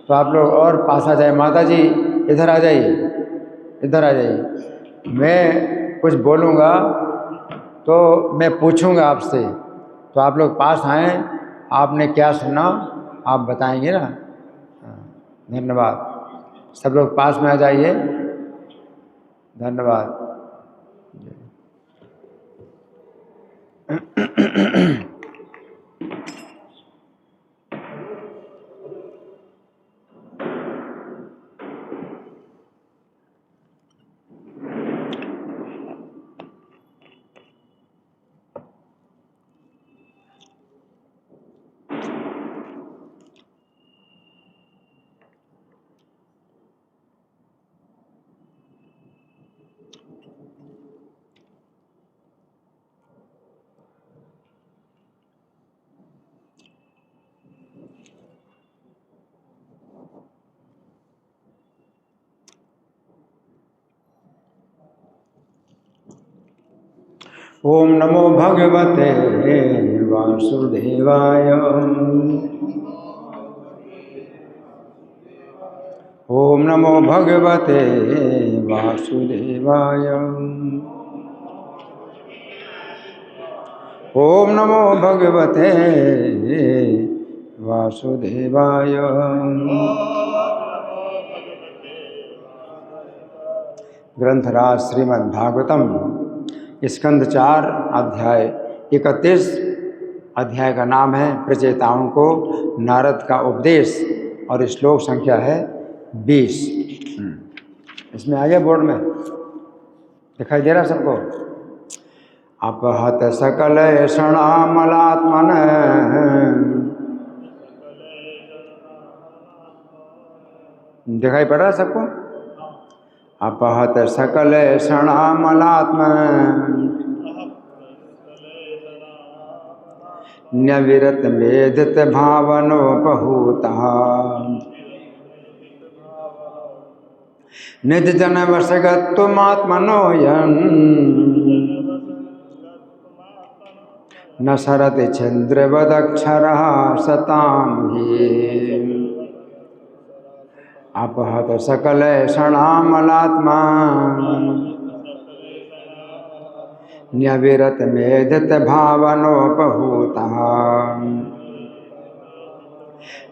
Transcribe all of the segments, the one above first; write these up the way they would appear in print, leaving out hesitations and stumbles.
तो आप लोग और पास आ जाए। माता जी इधर आ जाइए, इधर आ जाइए। मैं कुछ बोलूँगा तो मैं पूछूंगा आपसे, तो आप लोग पास आएँ। आपने क्या सुना आप बताएंगे ना। हाँ, धन्यवाद। सब लोग पास में आ जाइए। धन्यवाद। ओम नमो भगवते वासुदेवाय। ओम नमो भगवते वासुदेवाय। ओम नमो भगवते वासुदेवाय। ग्रंथराज श्रीमद्भागवतम स्कंद 4 अध्याय 31। अध्याय का नाम है प्रचेताओं को नारद का उपदेश और श्लोक संख्या है 20। इसमें आ गया बोर्ड में दिखाई दे रहा सबको। अपहत सकल क्षणामलात्मन दिखाई पड़ रहा है सबको। अपहत सकल क्षणामलात्मन न्यविरत मेधित भावनोपहूता निज जन वशगत्वमात्मनो यन् न सरति चन्द्रवदक्षरः सतां हि अपहत सकल क्षणामलात्मा न्यविरत मेधित भावनोपहूतः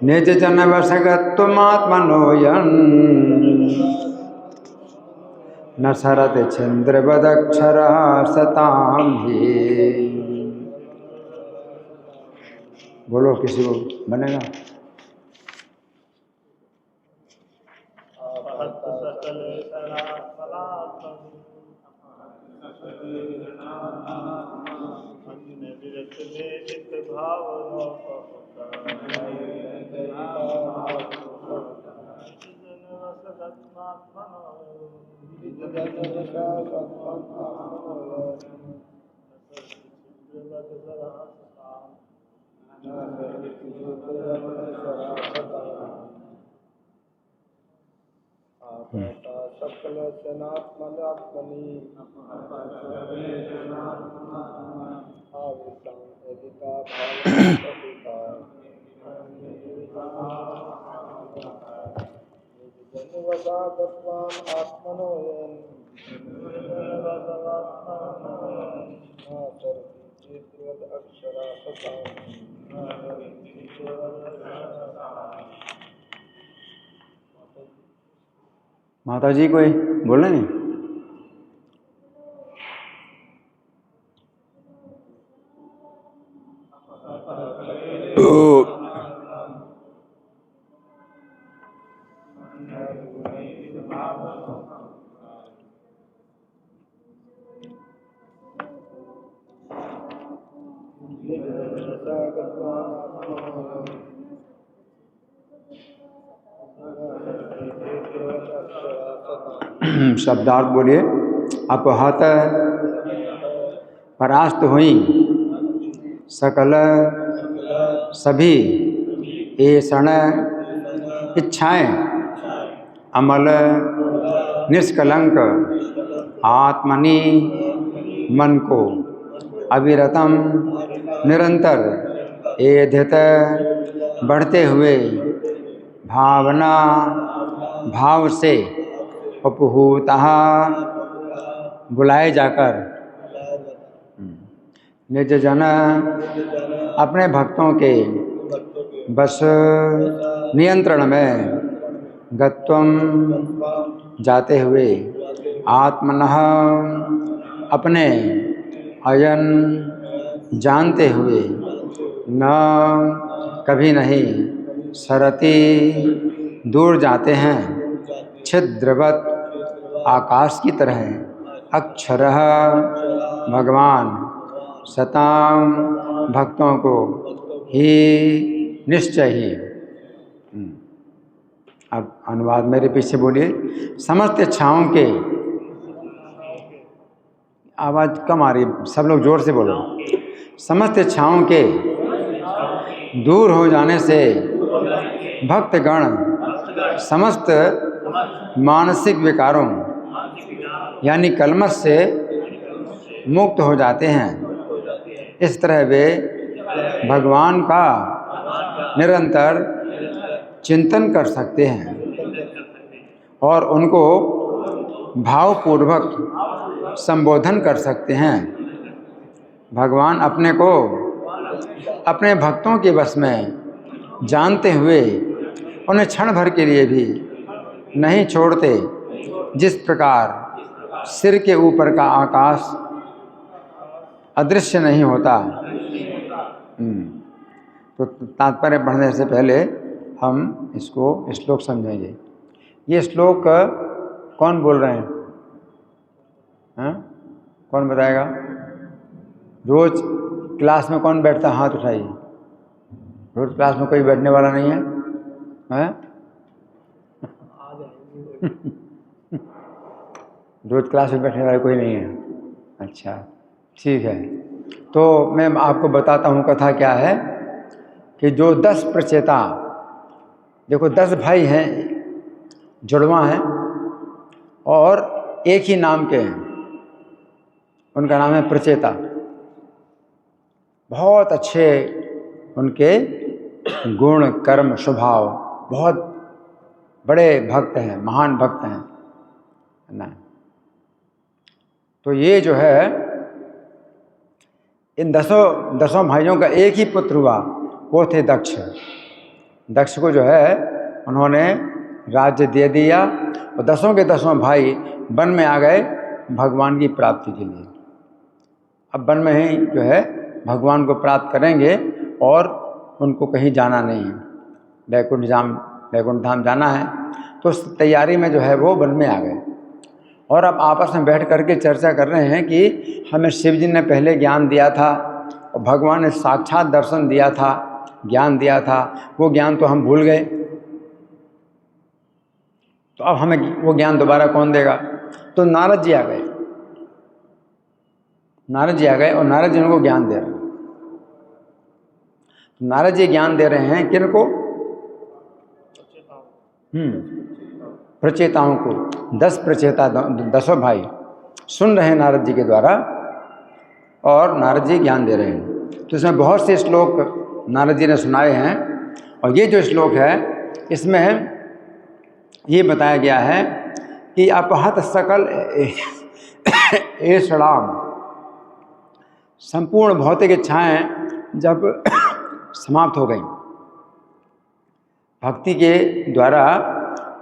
निज जन वशगत्वमात्मनो यन् न सरति चन्द्रवदक्षरः सतां हि। बोलो किसी को बनेगा। माता जी कोई बोले नहीं। शब्दार्थ बोलिए। अपहत परास्त हुई सकल सभी ऐषण इच्छाएं अमल निष्कलंक आत्मनि मन को अविरतम निरंतर एधित बढ़ते हुए भावना भाव से उपहूतः बुलाए जाकर निज जन अपने भक्तों के बस नियंत्रण में गत्वम जाते हुए आत्मनः अपने अयन जानते हुए न कभी नहीं सरति दूर जाते हैं छिद्रवत आकाश की तरह अक्षरः भगवान सताम भक्तों को ही निश्चय ही। अब अनुवाद मेरे पीछे बोलिए। समस्त इच्छाओं के, आवाज़ कम आ रही है, सब लोग जोर से बोलो। समस्त इच्छाओं के दूर हो जाने से भक्तगण समस्त मानसिक विकारों यानी कलमश से मुक्त हो जाते हैं। इस तरह वे भगवान का निरंतर चिंतन कर सकते हैं और उनको भावपूर्वक संबोधन कर सकते हैं। भगवान अपने को अपने भक्तों के वश में जानते हुए उन्हें क्षण भर के लिए भी नहीं छोड़ते। जिस प्रकार सिर के ऊपर का आकाश अदृश्य नहीं होता। तो तात्पर्य पढ़ने से पहले हम इसको श्लोक समझेंगे। ये श्लोक कौन बोल रहे हैं? हाँ? कौन बताएगा? रोज क्लास में कौन बैठता है? हाथ उठाइए। रोज क्लास में कोई बैठने वाला नहीं है? हैं? रोज क्लास में बैठने वाला कोई नहीं है? अच्छा, ठीक है। तो मैं आपको बताता हूँ कथा क्या है कि जो 10 प्रचेता, देखो 10 भाई हैं, जुड़वा हैं और एक ही नाम के हैं। उनका नाम है प्रचेता। बहुत अच्छे उनके गुण कर्म स्वभाव, बहुत बड़े भक्त हैं, महान भक्त हैं ना। तो ये जो है इन दसों भाइयों का एक ही पुत्र हुआ, वो थे दक्ष। दक्ष को जो है उन्होंने राज्य दे दिया और 10 के 10 भाई वन में आ गए भगवान की प्राप्ति के लिए। अब वन में ही जो है भगवान को प्राप्त करेंगे और उनको कहीं जाना नहीं है, वैकुंठ धाम जाना है। तो उस तैयारी में जो है वो वन में आ गए और अब आपस में बैठ करके चर्चा कर रहे हैं कि हमें शिव जी ने पहले ज्ञान दिया था और भगवान ने साक्षात दर्शन दिया था, ज्ञान दिया था, वो ज्ञान तो हम भूल गए। तो अब हमें वो ज्ञान दोबारा कौन देगा? तो नारद जी आ गए। नारद जी आ गए और नारद जी उनको ज्ञान दे रहे हैं। नारद जी ज्ञान दे रहे हैं किनको? प्रचेताओं को। 10 प्रचेता, 10 भाई सुन रहे हैं नारद जी के द्वारा और नारद जी ज्ञान दे रहे हैं। तो इसमें बहुत से श्लोक नारद जी ने सुनाए हैं और ये जो श्लोक है इसमें ये बताया गया है कि अपहत सकल ऐषणाम, संपूर्ण भौतिक इच्छाएं जब समाप्त हो गई, भक्ति के द्वारा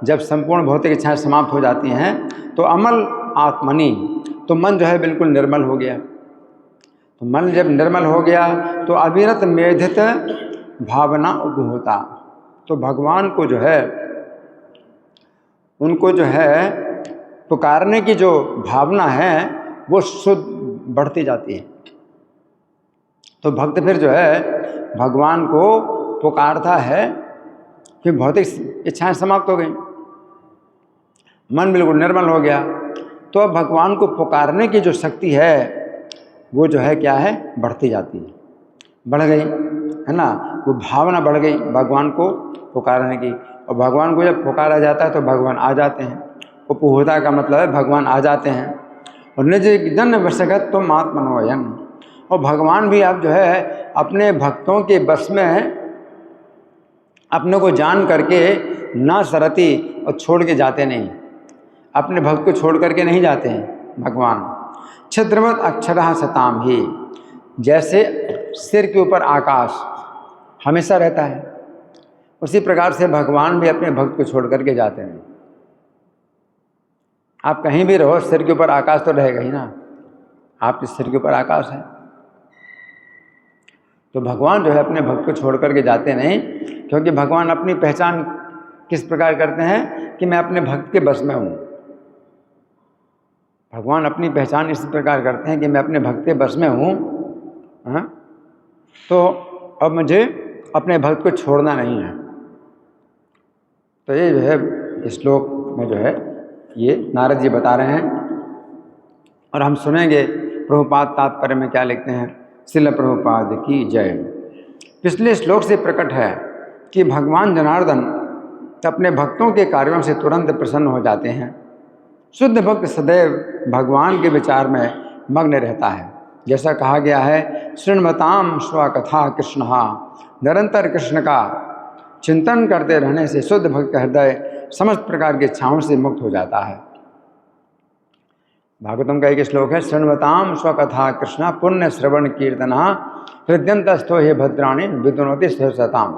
जब संपूर्ण भौतिक इच्छाएं समाप्त हो जाती हैं तो अमल आत्मनि, तो मन जो है बिल्कुल निर्मल हो गया। तो मन जब निर्मल हो गया तो अविरत मेधित भावना उपभूता, तो भगवान को जो है उनको जो है पुकारने की जो भावना है वो शुद्ध बढ़ती जाती है। तो भक्त फिर जो है भगवान को पुकारता है कि भौतिक इच्छाएं समाप्त हो गई, मन बिल्कुल निर्मल हो गया। तो अब भगवान को पुकारने की जो शक्ति है वो जो है क्या है, बढ़ती जाती है, बढ़ गई है ना। वो भावना बढ़ गई भगवान को पुकारने की, और भगवान को जब पुकारा जाता है तो भगवान आ जाते हैं। उपहूता का मतलब है भगवान आ जाते हैं। और निज जन वशगत तो आत्मनोयन, और भगवान भी अब जो है अपने भक्तों के बस में अपने को जान करके ना सरती, और छोड़ के जाते नहीं, अपने भक्त को छोड़ करके नहीं जाते हैं भगवान। छिद्रवत अक्षरः सताम ही, जैसे सिर के ऊपर आकाश हमेशा रहता है, उसी प्रकार से भगवान भी अपने भक्त को छोड़ करके जाते हैं। आप कहीं भी रहो, सिर के ऊपर आकाश तो रहेगा ही ना, आपके सिर के ऊपर आकाश है। तो भगवान जो है अपने भक्त को छोड़ करके जाते नहीं, क्योंकि भगवान अपनी पहचान किस प्रकार करते हैं कि मैं अपने भक्त के बस में हूँ। भगवान अपनी पहचान इस प्रकार करते हैं कि मैं अपने भक्त के बस में हूँ, हाँ? तो अब मुझे अपने भक्त को छोड़ना नहीं है। तो ये जो है इस श्लोक में जो है ये नारद जी बता रहे हैं, और हम सुनेंगे प्रभुपाद तात्पर्य में क्या लिखते हैं। श्रील प्रभुपाद की जय। पिछले श्लोक से प्रकट है कि भगवान जनार्दन अपने भक्तों के कार्यों से तुरंत प्रसन्न हो जाते हैं। शुद्ध भक्त सदैव भगवान के विचार में मग्न रहता है। जैसा कहा गया है, शृण्वताम स्वकथा कृष्ण, निरंतर कृष्ण का चिंतन करते रहने से शुद्ध भक्त का हृदय समस्त प्रकार की इच्छाओं से मुक्त हो जाता है। भागवतम का एक श्लोक है, शृण्वताम स्वकथा कृष्ण पुण्य श्रवण कीर्तना हृदयंतस्थो हे भद्राणी विदुनोति सहसताम,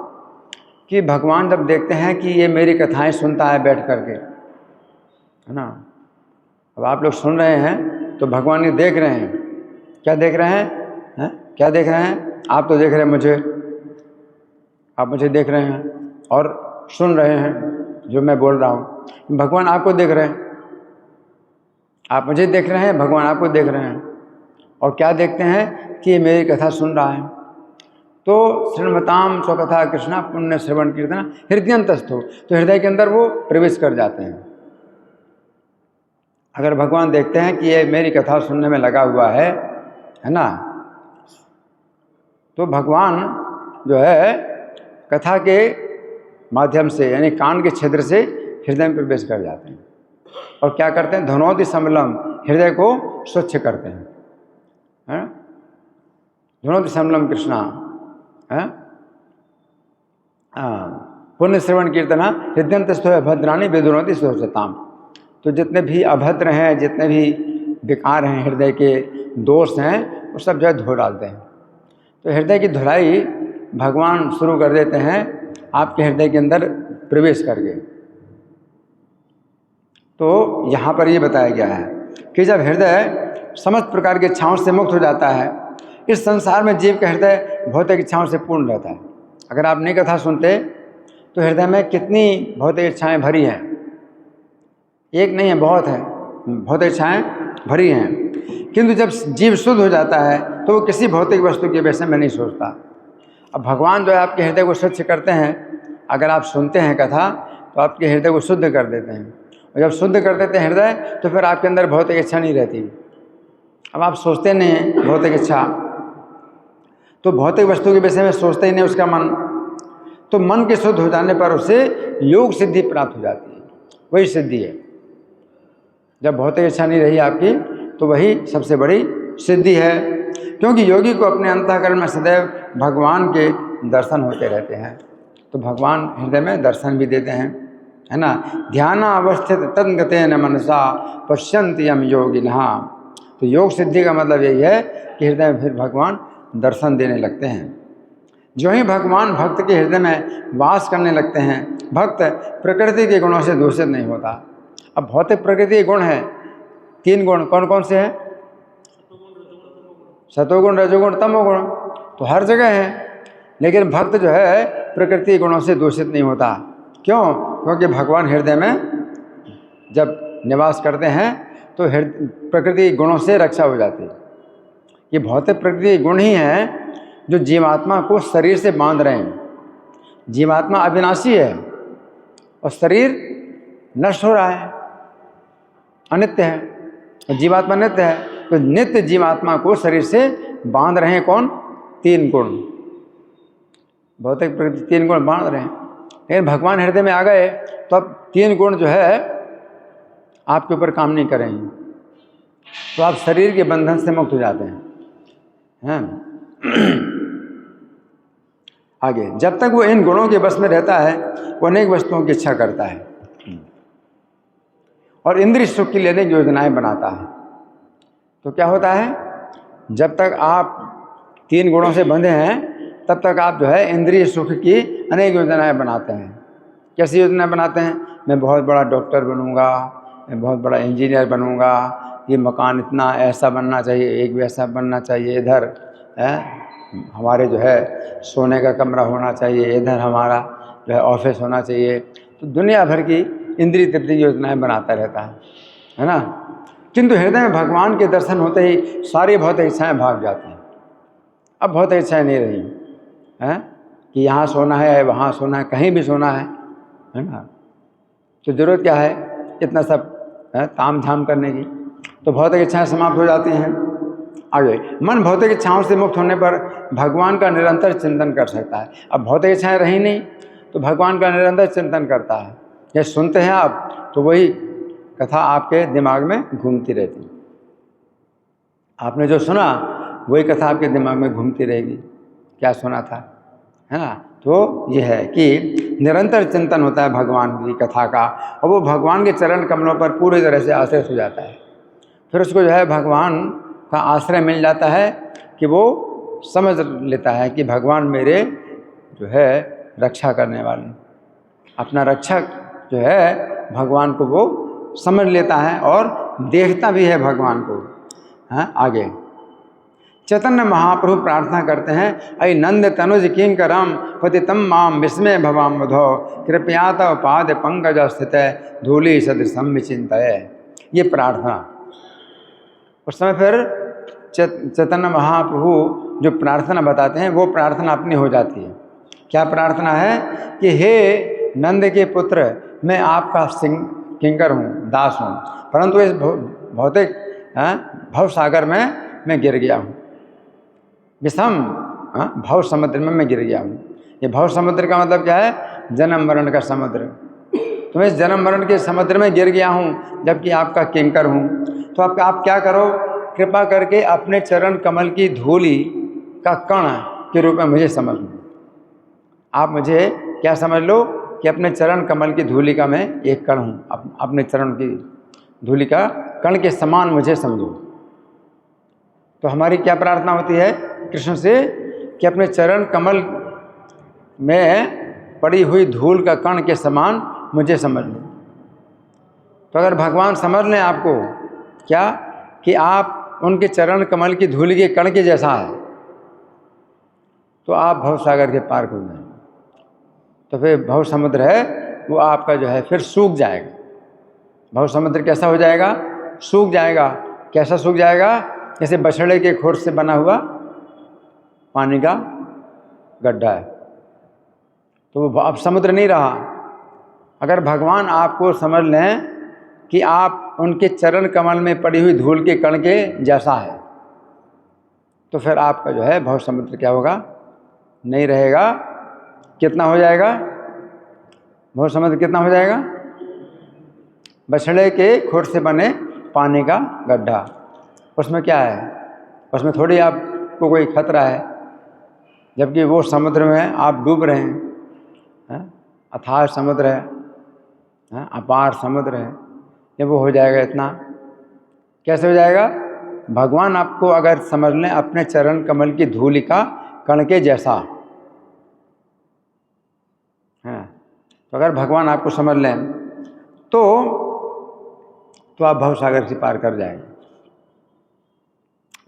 कि भगवान जब देखते हैं कि ये मेरी कथाएं सुनता है बैठ करके, है ना। अब आप लोग सुन रहे हैं तो भगवान ये देख रहे हैं। क्या देख रहे हैं? क्या देख रहे हैं? आप तो देख रहे हैं मुझे, आप मुझे देख रहे हैं और सुन रहे हैं जो मैं बोल रहा हूँ। भगवान आपको देख रहे हैं, आप मुझे देख रहे हैं, भगवान आपको देख रहे हैं। और क्या देखते हैं कि ये मेरी कथा सुन रहा है। तो श्रृण्वताम स्वकथा कृष्णा पुण्य श्रवण कीर्तना हृदयंतस्थो, तो हृदय के अंदर वो प्रवेश कर जाते हैं। अगर भगवान देखते हैं कि ये मेरी कथा सुनने में लगा हुआ है ना, तो भगवान जो है कथा के माध्यम से यानी कान के छिद्र से हृदय में प्रवेश कर जाते हैं। और क्या करते हैं? धनोति समलम, हृदय को स्वच्छ करते हैं। धनोति समलम कृष्णा, पुण्य श्रवण कीर्तना हृदयंतस्थो भद्राणी विदुनोति सहसताम। तो जितने भी अभद्र हैं, जितने भी विकार हैं, हृदय के दोष हैं, वो सब जो है धो डालते हैं। तो हृदय की धुलाई भगवान शुरू कर देते हैं आपके हृदय के अंदर प्रवेश करके। तो यहाँ पर ये बताया गया है कि जब हृदय समस्त प्रकार की इच्छाओं से मुक्त हो जाता है, इस संसार में जीव का हृदय भौतिक इच्छाओं से पूर्ण रहता है। अगर आप नई कथा सुनते तो हृदय में कितनी भौतिक इच्छाएं भरी हैं, एक नहीं है, बहुत है, भौतिक इच्छाएं भरी हैं। किंतु जब जीव शुद्ध हो जाता है तो वो किसी भौतिक वस्तु के विषय में नहीं सोचता। अब भगवान जो है आपके हृदय को स्वच्छ करते हैं। अगर आप सुनते हैं कथा तो आपके हृदय को शुद्ध कर देते हैं, और जब शुद्ध कर देते हैं हृदय, तो फिर आपके अंदर भौतिक इच्छा नहीं रहती। अब आप सोचते नहीं हैं भौतिक इच्छा, तो भौतिक वस्तु के विषय में सोचते ही नहीं उसका मन, तो मन के शुद्ध हो जाने पर उसे योग सिद्धि प्राप्त हो जाती है। वही सिद्धि है। जब भौतिक इच्छा नहीं रही आपकी, तो वही सबसे बड़ी सिद्धि है। क्योंकि योगी को अपने अंतःकरण में सदैव भगवान के दर्शन होते रहते हैं। तो भगवान हृदय में दर्शन भी देते हैं, है ना। ध्यान अवस्थित तन्गतेन मनसा पश्यन्ति यम योगिनः। तो योग सिद्धि का मतलब यही है कि हृदय में फिर भगवान दर्शन देने लगते हैं। जो ही भगवान भक्त के हृदय में वास करने लगते हैं, भक्त प्रकृति के गुणों से दूषित नहीं होता। अब भौतिक प्रकृति के गुण हैं, 3 गुण, कौन कौन से हैं? सतोगुण, रजोगुण, तमोगुण, तो हर जगह है। लेकिन भक्त जो है प्रकृति गुणों से दूषित नहीं होता। क्यों? क्योंकि भगवान हृदय में जब निवास करते हैं तो प्रकृति गुणों से रक्षा हो जाती है। ये भौतिक प्रकृति गुण ही हैं जो जीवात्मा को शरीर से बांध रहे हैं। जीवात्मा अविनाशी है और शरीर नष्ट हो रहा है, अनित्य है, और जीवात्मा नित्य है। तो नित्य जीवात्मा को शरीर से बांध रहे हैं कौन? 3 गुण। भौतिक प्रकृति 3 गुण बांध रहे हैं। लेकिन भगवान हृदय में आ गए तो अब 3 गुण जो है आपके ऊपर काम नहीं करेंगे, तो आप शरीर के बंधन से मुक्त हो जाते हैं। आगे, जब तक वो इन गुणों के बस में रहता है वो अनेक वस्तुओं की इच्छा करता है और इंद्रिय सुख के लिए अनेक योजनाएं बनाता है। तो क्या होता है, जब तक आप 3 गुणों से बंधे हैं तब तक आप जो है इंद्रिय सुख की अनेक योजनाएं बनाते हैं। कैसी योजनाएं बनाते हैं? मैं बहुत बड़ा डॉक्टर बनूंगा, मैं बहुत बड़ा इंजीनियर बनूंगा, ये मकान इतना ऐसा बनना चाहिए, एक वैसा बनना चाहिए, इधर हमारे जो है सोने का कमरा होना चाहिए, इधर हमारा जो है ऑफिस होना चाहिए। तो दुनिया भर की इंद्रिय तृप्ति योजनाएं बनाता रहता है ना। किंतु हृदय में भगवान के दर्शन होते ही सारी भौतिक इच्छाएं भाग जाती हैं। अब भौतिक इच्छाएं नहीं रही हैं कि यहाँ सोना है, वहाँ सोना है, कहीं भी सोना है ना। तो ज़रूरत क्या है इतना सब ताम झाम करने की? तो भौतिक इच्छाएं समाप्त हो जाती हैं। आगे, मन भौतिक इच्छाओं से मुक्त होने पर भगवान का निरंतर चिंतन कर सकता है। अब भौतिक इच्छाएं रही नहीं तो भगवान का निरंतर चिंतन करता है। ये सुनते हैं आप तो वही कथा आपके दिमाग में घूमती रहती, आपने जो सुना वही कथा आपके दिमाग में घूमती रहेगी, क्या सुना था, है ना। तो ये है कि निरंतर चिंतन होता है भगवान की कथा का और वो भगवान के चरण कमलों पर पूरी तरह से आश्रित हो जाता है। फिर उसको जो है भगवान का आश्रय मिल जाता है कि वो समझ लेता है कि भगवान मेरे जो है रक्षा करने वाले, अपना रक्षक जो है भगवान को वो समझ लेता है और देखता भी है भगवान को। हाँ, आगे चैतन्य महाप्रभु प्रार्थना करते हैं, अयि नंद तनुज किंकरम पतितम माम विस्मय भवाम बुधो कृपया तव पाद पंकज स्थित धूलि सदृशम विचिंतये। ये प्रार्थना उस समय फिर चैतन्य महाप्रभु जो प्रार्थना बताते हैं वो प्रार्थना अपनी हो जाती है। क्या प्रार्थना है कि हे नंद के पुत्र, मैं आपका किंकर हूँ, दास हूँ, परंतु इस भौतिक भव सागर में मैं गिर गया हूँ, विषम भव समुद्र में मैं गिर गया हूँ। ये भव समुद्र का मतलब क्या है? जन्म मरण का समुद्र। तो मैं इस जन्म मरण के समुद्र में गिर गया हूँ जबकि आपका किंकर हूँ। तो आप क्या करो, कृपा करके अपने चरण कमल की धूलि का कण के रूप में मुझे समझ लो। आप मुझे क्या समझ लो कि अपने चरण कमल की धूलि का मैं एक कण हूँ, अपने चरण की धूलि का कण के समान मुझे समझो। तो हमारी क्या प्रार्थना होती है कृष्ण से कि अपने चरण कमल में पड़ी हुई धूल का कण के समान मुझे समझ लो। तो अगर भगवान समझ लें आपको क्या कि आप उनके चरण कमल की धूल के कण के जैसा है तो आप भव सागर के पार कर जाएंगे। तो फिर भव समुद्र है वो आपका जो है फिर सूख जाएगा। भव समुद्र कैसा हो जाएगा? सूख जाएगा। कैसा सूख जाएगा? जैसे बछड़े के खोर से बना हुआ पानी का गड्ढा है, तो वो अब समुद्र नहीं रहा। अगर भगवान आपको समझ लें कि आप उनके चरण कमल में पड़ी हुई धूल के कण के जैसा है तो फिर आपका जो है भव समुद्र क्या होगा? नहीं रहेगा। कितना हो जाएगा भव समुद्र? कितना हो जाएगा? बछड़े के खुर से बने पानी का गड्ढा। उसमें क्या है? उसमें थोड़ी आपको कोई खतरा है, जबकि वो समुद्र में आप डूब रहे हैं। अथाह समुद्र है, अपार समुद्र है। ये वो हो जाएगा इतना। कैसे हो जाएगा? भगवान आपको अगर समझ लें अपने चरण कमल की धूलि का कण के जैसा है, तो अगर भगवान आपको समझ लें तो आप भव सागर से पार कर जाएंगे।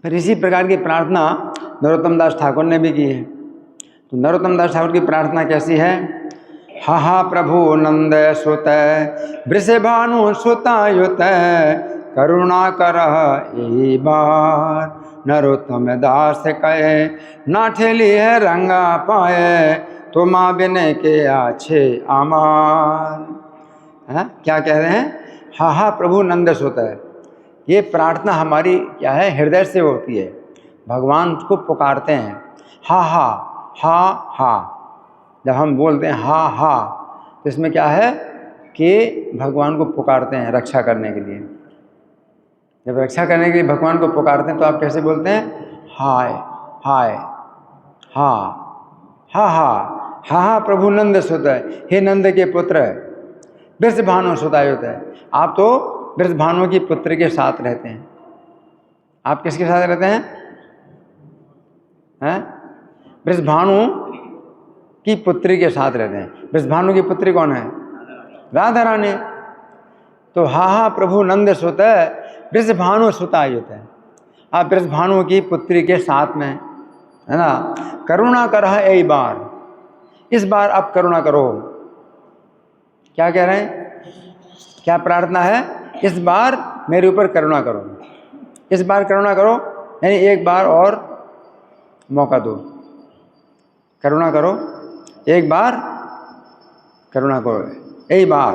फिर इसी प्रकार की प्रार्थना नरोत्तम दास ठाकुर ने भी की है। तो नरोत्तम दास ठाकुर की प्रार्थना कैसी है? हा हा प्रभु नंद सुत वृषभानु सुतायुत करुणा कर यही बार नरोत्तम दास कहे ना ठेली है रंगा पाए तो माँ बिने के आछे आमार। क्या कह रहे हैं? हा हा प्रभु नंद सुत है। ये प्रार्थना हमारी क्या है? हृदय से होती है। भगवान को पुकारते हैं हा हा हा हा। जब हम बोलते हैं हा हा तो इसमें क्या है कि भगवान को पुकारते हैं रक्षा करने के लिए। जब रक्षा करने के लिए भगवान को पुकारते हैं तो आप कैसे बोलते हैं? हाय हाय हा हा हा हा हा प्रभु नंद सुत, हे नंद के पुत्र वृषभानु सुतायुत है। आप तो वृषभानु की पुत्र के साथ रहते हैं। आप किसके साथ रहते हैं? वृषभानु की पुत्री के साथ रहते हैं। वृषभानु की पुत्री कौन है? राधा रानी। तो हा हा प्रभु नंद सुत वृषभानु सुतायुत है। आप वृषभानु की पुत्री के साथ में, है ना। करुणा कर है एक बार, इस बार आप करुणा करो। क्या कह रहे हैं? क्या प्रार्थना है? इस बार मेरे ऊपर करुणा करो, इस बार करुणा करो, यानी एक बार और मौका दो, करुणा करो, एक बार करुणा करो, एक बार।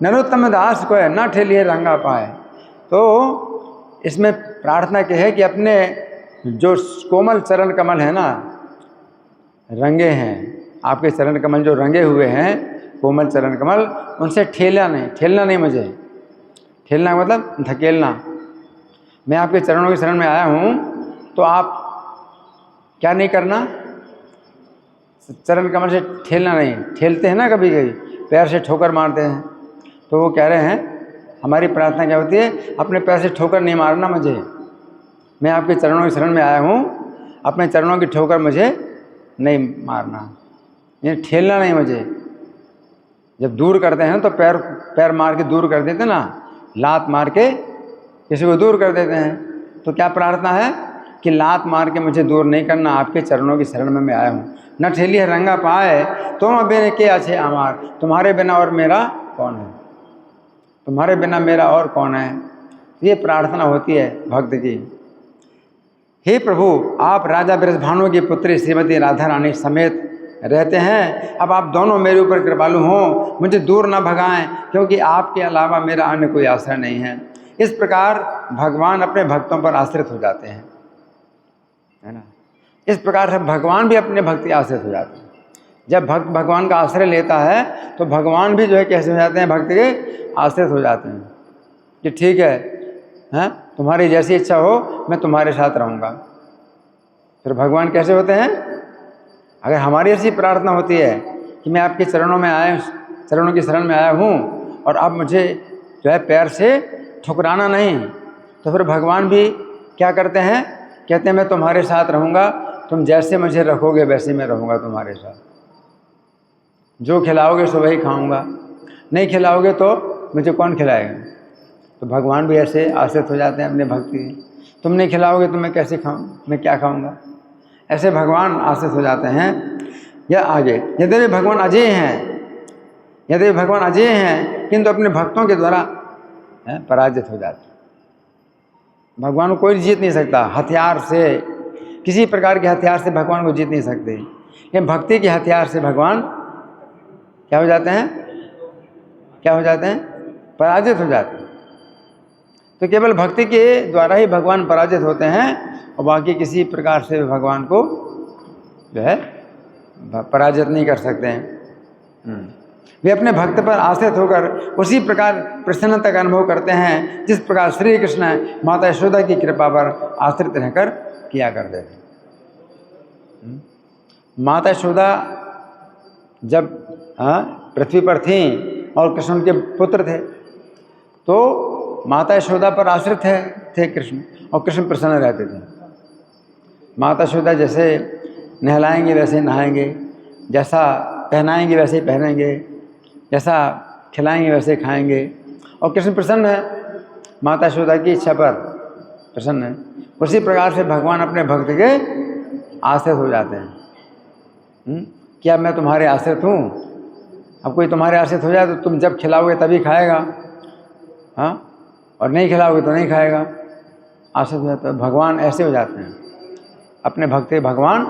नरोत्तम दास को है ना ठेलिए रंगा पाए। तो इसमें प्रार्थना क्या है कि अपने जो कोमल चरण कमल है ना, रंगे हैं, आपके चरण कमल जो रंगे हुए हैं, कोमल चरण कमल, उनसे ठेलना नहीं मुझे। ठेलना मतलब धकेलना। मैं आपके चरणों के शरण में आया हूँ, तो आप क्या नहीं करना? चरण कमल से ठेलना नहीं। ठेलते हैं ना कभी कभी, पैर से ठोकर मारते हैं। तो वो कह रहे हैं, हमारी प्रार्थना क्या होती है? अपने पैर से ठोकर नहीं मारना मुझे। मैं आपके चरणों के शरण में आया हूँ, अपने चरणों की ठोकर मुझे नहीं मारना, ये ठेलना नहीं मुझे। जब दूर करते हैं तो पैर मार के दूर कर देते ना, लात मार के किसी को दूर कर देते हैं। तो क्या प्रार्थना है कि लात मार के मुझे दूर नहीं करना, आपके चरणों की शरण में मैं आया हूँ। न ठेली रंगा पाए तुम बिन के अच्छे आमार, तुम्हारे बिना और मेरा कौन है? तुम्हारे बिना मेरा और कौन है? ये प्रार्थना होती है भक्त की। हे प्रभु, आप राजा वृषभानु की पुत्री श्रीमती राधा रानी समेत रहते हैं। अब आप दोनों मेरे ऊपर कृपालु हों, मुझे दूर ना भगाएं, क्योंकि आपके अलावा मेरा अन्य कोई आश्रय नहीं है। इस प्रकार भगवान अपने भक्तों पर आश्रित हो जाते हैं, है ना। इस प्रकार से भगवान भी अपने भक्ति आश्रित हो जाते हैं। जब भक्त भगवान का आश्रय लेता है तो भगवान भी जो है कैसे हो जाते हैं? भक्ति के आश्रित हो जाते हैं कि ठीक है, तुम्हारी जैसी इच्छा हो, मैं तुम्हारे साथ रहूँगा। फिर भगवान कैसे होते हैं? अगर हमारी ऐसी प्रार्थना होती है कि मैं आपके चरणों की शरण में आया हूँ और अब मुझे जो है पैर से ठुकराना नहीं, तो फिर भगवान भी क्या करते हैं? कहते हैं मैं तुम्हारे साथ रहूँगा, तुम जैसे मुझे रखोगे वैसे मैं रहूँगा तुम्हारे साथ। जो खिलाओगे सो वही खाऊँगा, नहीं खिलाओगे तो मुझे कौन खिलाएगा? तो भगवान भी ऐसे आश्रित हो जाते हैं अपने भक्ति। तुम नहीं खिलाओगे तो मैं कैसे खाऊँ, मैं क्या खाऊँगा? ऐसे भगवान आश्रित हो जाते हैं। या आगे, यद्यपि भगवान अजय हैं, किंतु अपने भक्तों के द्वारा पराजित हो जाते हैं। भगवान को कोई जीत नहीं सकता हथियार से, किसी प्रकार के हथियार से भगवान को जीत नहीं सकते। ये भक्ति के हथियार से भगवान क्या हो जाते हैं? पराजित हो जाते हैं। तो केवल भक्ति के द्वारा ही भगवान पराजित होते हैं, और बाकी किसी प्रकार से भगवान को जो है पराजित नहीं कर सकते हैं। वे अपने भक्त पर आश्रित होकर उसी प्रकार प्रसन्नता का अनुभव करते हैं जिस प्रकार श्री कृष्ण माता यशोदा की कृपा पर आश्रित रहकर किया करते थे। माता यशोदा जब पृथ्वी पर थीं और कृष्ण उनके पुत्र थे, तो माता यशोदा पर आश्रित थे कृष्ण, और कृष्ण प्रसन्न रहते थे। माता यशोदा जैसे नहलाएंगे वैसे नहाएंगे, जैसा पहनाएंगे वैसे पहनेंगे, जैसा खिलाएंगे वैसे खाएंगे, और कृष्ण प्रसन्न है, माता यशोदा की इच्छा पर प्रसन्न है। उसी प्रकार से भगवान अपने भक्त के आश्रित हो जाते हैं। क्या मैं तुम्हारे आश्रित हूँ? अब कोई तुम्हारे आश्रित हो जाए तो तुम जब खिलाओगे तभी खाएगा, और नहीं खिलाओगे तो नहीं खाएगा। आश्रित हो जाता है। भगवान ऐसे हो जाते हैं, अपने भक्त के भगवान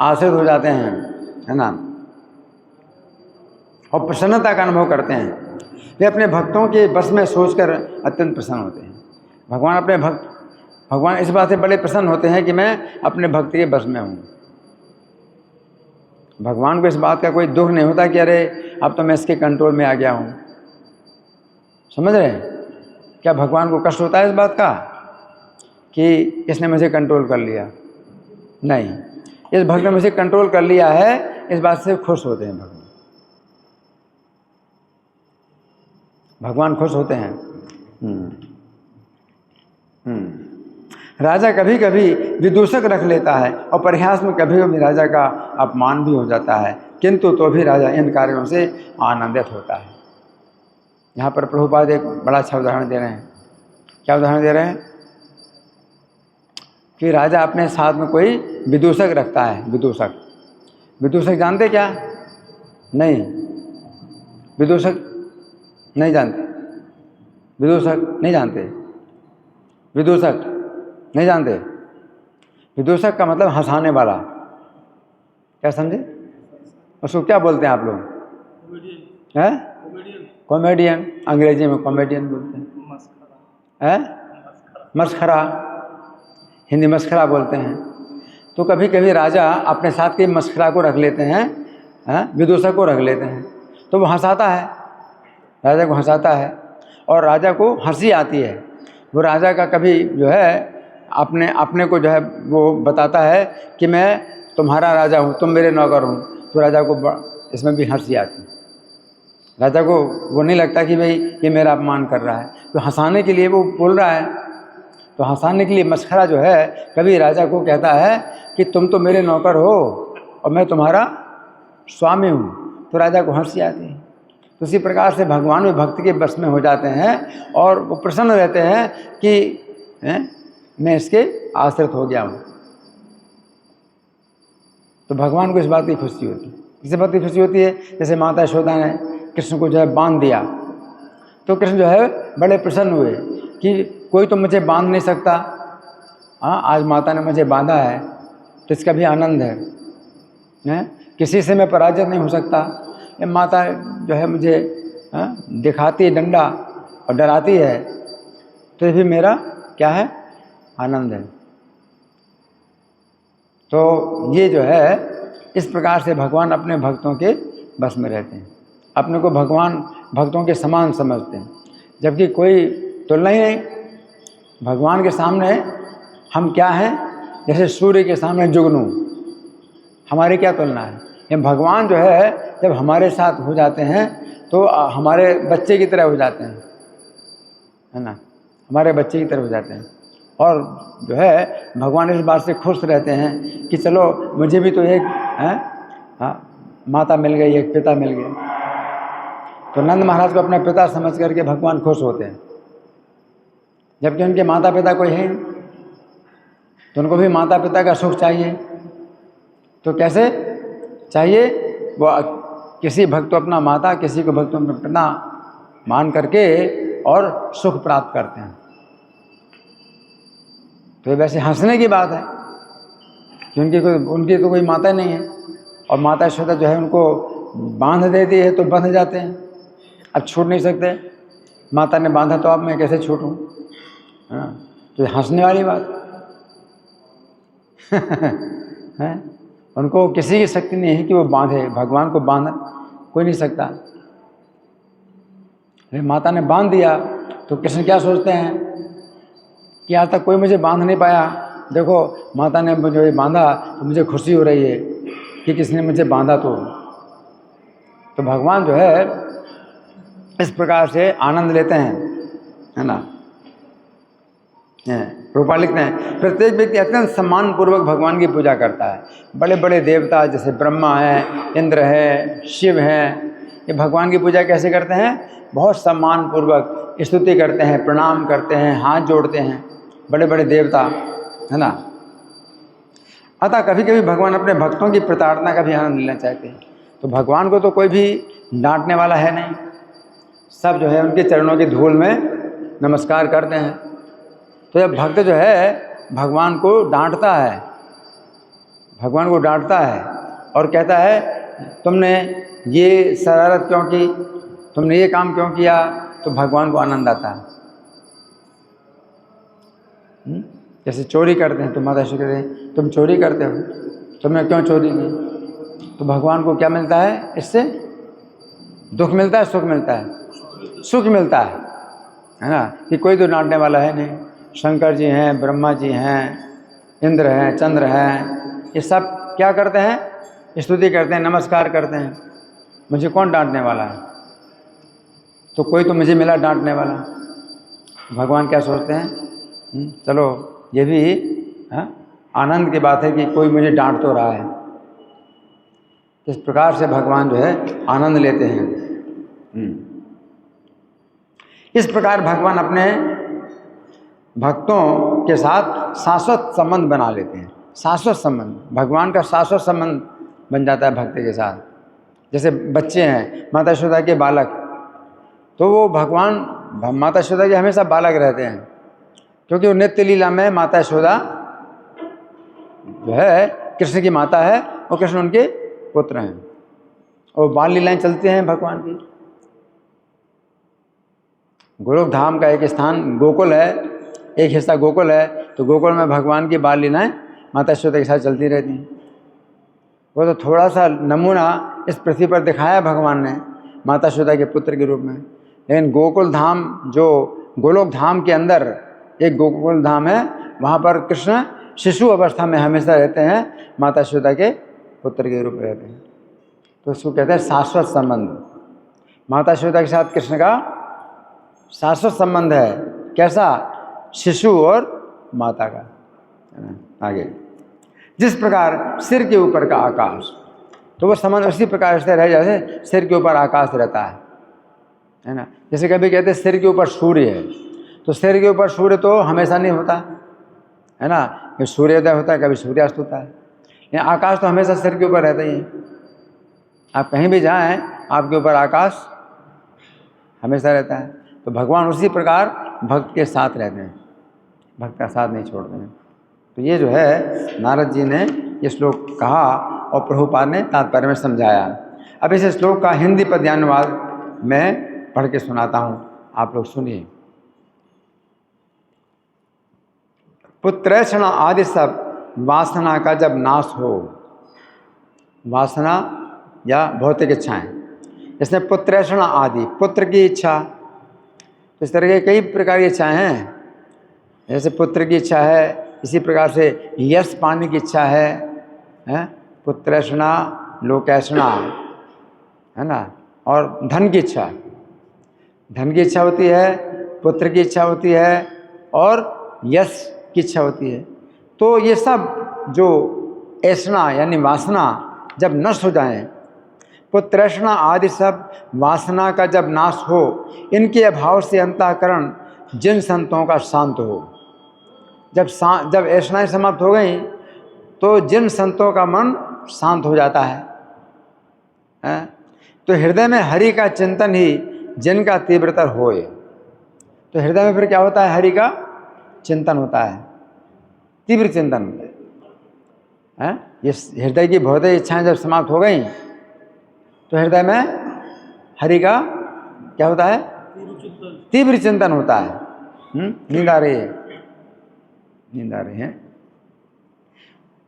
आश्रित हो जाते हैं, है ना, और प्रसन्नता का अनुभव करते हैं। वे अपने भक्तों के बस में सोचकर अत्यंत प्रसन्न होते हैं। भगवान इस बात से बड़े प्रसन्न होते हैं कि मैं अपने भक्त के बस में हूँ। भगवान को इस बात का कोई दुख नहीं होता कि अरे अब तो मैं इसके कंट्रोल में आ गया हूँ। समझ रहे हैं? क्या भगवान को कष्ट होता है इस बात का कि इसने मुझे कंट्रोल कर लिया? नहीं, इस भक्त ने मुझे कंट्रोल कर लिया है, इस बात से खुश होते हैं भगवान। भगवान खुश होते हैं। राजा कभी कभी विदूषक रख लेता है और परिहास में कभी कभी राजा का अपमान भी हो जाता है, किंतु तो भी राजा इन कार्यों से आनंदित होता है। यहाँ पर प्रभुपाद एक बड़ा अच्छा उदाहरण दे रहे हैं। क्या उदाहरण दे रहे हैं? कि राजा अपने साथ में कोई विदूषक रखता है। विदूषक, विदूषक जानते क्या? नहीं, विदूषक नहीं जानते। विदूषक नहीं जानते। विदूषक नहीं जानते। विदूषक का मतलब हंसाने वाला। क्या समझे? उसको क्या बोलते हैं आप लोग? हैं? कॉमेडियन। अंग्रेजी में कॉमेडियन बोलते हैं। मस्खरा, हिंदी मस्खरा बोलते हैं। तो कभी कभी राजा अपने साथ के मस्खरा को रख लेते हैं, विदूषक को रख लेते हैं, तो वो हंसाता है, राजा को हंसाता है और राजा को हंसी आती है। वो राजा का कभी जो है अपने को जो है वो बताता है कि मैं तुम्हारा राजा हूँ, तुम मेरे नौकर हूँ, तो राजा को इसमें भी हंसी आती है। राजा को वो नहीं लगता कि भाई ये मेरा अपमान कर रहा है, तो हंसाने के लिए वो बोल रहा है। तो हंसाने के लिए मस्खरा जो है कभी राजा को कहता है कि तुम तो मेरे नौकर हो और मैं तुम्हारा स्वामी हूँ, तो राजा को हंसी आती है। तो इसी प्रकार से भगवान भी भक्त के बस में हो जाते हैं और वो प्रसन्न रहते हैं कि मैं इसके आश्रित हो गया हूँ। तो भगवान को इस बात की खुशी होती है। किस बात की खुशी होती है? जैसे माता यशोदा ने कृष्ण को जो है बांध दिया, तो कृष्ण जो है बड़े प्रसन्न हुए कि कोई तो मुझे बांध नहीं सकता, हाँ आज माता ने मुझे बांधा है, तो इसका भी आनंद है। किसी से मैं पराजित नहीं हो सकता। ये माता जो है मुझे दिखाती है डंडा और डराती है, तो ये भी मेरा क्या है? आनंद है। तो ये जो है इस प्रकार से भगवान अपने भक्तों के बस में रहते हैं, अपने को भगवान भक्तों के समान समझते हैं, जबकि कोई तुलना ही नहीं। भगवान के सामने हम क्या हैं? जैसे सूर्य के सामने जुगनू, हमारी क्या तुलना है? ये भगवान जो है जब हमारे साथ हो जाते हैं तो हमारे बच्चे की तरह हो जाते हैं, है ना, हमारे बच्चे की तरह हो जाते हैं। और जो है भगवान इस बात से खुश रहते हैं कि चलो मुझे भी तो एक माता मिल गई, एक पिता मिल गया। तो नंद महाराज को अपना पिता समझ करके भगवान खुश होते हैं, जबकि उनके माता पिता कोई है, तो उनको भी माता पिता का सुख चाहिए। तो कैसे चाहिए? वो किसी भक्त को अपना माता, किसी को भक्त अपना पिता मान करके और सुख प्राप्त करते हैं। तो ये वैसे हंसने की बात है कि उनकी तो कोई माता नहीं है, और माता यशोदा जो है उनको बांध देती है तो बंध जाते हैं, अब छूट नहीं सकते। माता ने बांधा तो अब मैं कैसे छूटूं? हाँ, तो ये हंसने वाली बात है। उनको किसी की शक्ति नहीं है कि वो बांधे, भगवान को बांध कोई नहीं सकता। माता ने बांध दिया तो कृष्ण क्या सोचते हैं कि आज तक कोई मुझे बांध नहीं पाया, देखो माता ने मुझे बांधा तो मुझे खुशी हो रही है कि किसने मुझे बांधा। तो भगवान जो है इस प्रकार से आनंद लेते हैं, है ना। रूपा लिखते हैं प्रत्येक व्यक्ति अत्यंत सम्मान पूर्वक भगवान की पूजा करता है। बड़े बड़े देवता जैसे ब्रह्मा है, इंद्र है, शिव हैं, ये भगवान की पूजा कैसे करते हैं? बहुत सम्मान पूर्वक स्तुति करते हैं, प्रणाम करते हैं, हाथ जोड़ते हैं, बड़े बड़े देवता, है ना। अतः कभी कभी भगवान अपने भक्तों की प्रताड़ना का भी आनंद लेना चाहते हैं। तो भगवान को तो कोई भी डांटने वाला है नहीं, सब जो है उनके चरणों की धूल में नमस्कार करते हैं। तो जब भक्त जो है भगवान को डांटता है, भगवान को डांटता है और कहता है तुमने ये शरारत क्यों की, तुमने ये काम क्यों किया, तो भगवान को आनंद आता है। जैसे चोरी करते हैं तो माता श्री कहते हैं तुम चोरी करते हो, तुमने क्यों चोरी की, तो भगवान को क्या मिलता है? इससे दुख मिलता है, सुख मिलता है? सुख मिलता है ना, कि कोई तो डांटने वाला है नहीं। शंकर जी हैं, ब्रह्मा जी हैं, इंद्र हैं, चंद्र हैं, ये सब क्या करते हैं? स्तुति करते हैं, नमस्कार करते हैं। मुझे कौन डांटने वाला है? तो कोई तो मुझे मिला डांटने वाला। भगवान क्या सोचते हैं? चलो ये भी आनंद की बात है कि कोई मुझे डांट तो रहा है। इस प्रकार से भगवान जो है आनंद लेते हैं। इस प्रकार भगवान अपने भक्तों के साथ शाश्वत संबंध बना लेते हैं। शाश्वत संबंध, भगवान का शाश्वत संबंध बन जाता है भक्त के साथ। जैसे बच्चे हैं, माता यशोदा के बालक, तो वो भगवान माता यशोदा के हमेशा बालक रहते हैं, क्योंकि वो नित्य लीला में माता यशोदा जो है कृष्ण की माता है और कृष्ण उनके पुत्र हैं, और बाल लीलाएं चलती हैं भगवान की। गोलोक धाम का एक स्थान गोकुल है, एक हिस्सा गोकुल है, तो गोकुल में भगवान की बाल लीलाएं माता यशोदा के साथ चलती रहती हैं। वो तो थोड़ा सा नमूना इस पृथ्वी पर दिखाया भगवान ने माता यशोदा के पुत्र के रूप में, लेकिन गोकुल धाम, जो गोलोक धाम के अंदर एक गोकुल धाम है, वहाँ पर कृष्ण शिशु अवस्था में हमेशा रहते हैं, माता यशोदा के पुत्र के रूप में रहते हैं। तो उसको कहते हैं शाश्वत संबंध। माता यशोदा के साथ कृष्ण का शाश्वत संबंध है। कैसा? शिशु और माता का। आगे, जिस प्रकार सिर के ऊपर का आकाश, तो वो संबंध उसी प्रकार से रह जैसे सिर के ऊपर आकाश रहता है ना। जैसे कभी कहते हैं सिर के ऊपर सूर्य है, तो सिर के ऊपर सूर्य तो हमेशा नहीं होता है ना, कभी सूर्योदय होता है, कभी सूर्यास्त होता है। यहाँ आकाश तो हमेशा सिर के ऊपर रहता ही है। आप कहीं भी जाएं, आपके ऊपर आकाश हमेशा रहता है। तो भगवान उसी प्रकार भक्त के साथ रहते हैं, भक्त का साथ नहीं छोड़ते हैं। तो ये जो है नारद जी ने ये श्लोक कहा और प्रभुपाद ने तात्पर्य में समझाया। अब इस श्लोक का हिंदी पद्यानुवाद मैं पढ़ के सुनाता हूँ, आप लोग सुनिए। पुत्रैषण आदि सब वासना का जब नाश हो, वासना या भौतिक इच्छाएं, इसमें पुत्रैषण आदि, पुत्र की इच्छा, तो इस तरह के कई प्रकार की इच्छाएं हैं। जैसे पुत्र की इच्छा है, इसी प्रकार से यश पाने की इच्छा है, पुत्रैषणा, लोकैषणा, है ना, और धन की इच्छा, धन की इच्छा होती है, पुत्र की इच्छा होती है, और यश की इच्छा होती है। तो ये सब जो ऐषणा यानी वासना जब नष्ट हो जाएं, पुत्रैषणा आदि सब वासना का जब नाश हो, इनके अभाव से अंतःकरण जिन संतों का शांत हो। जब ऐषणाएं समाप्त हो गई, तो जिन संतों का मन शांत हो जाता है, तो हृदय में हरि का चिंतन ही जिनका तीव्रतर होए। तो हृदय में फिर क्या होता है? हरि का चिंतन होता है, तीव्र चिंतन होता है। ये हृदय की भौतिक इच्छाएं जब समाप्त हो गई, तो हृदय में हरि का क्या होता है? तीव्र चिंतन होता है। नींद आ रही है, नींद आ रही है।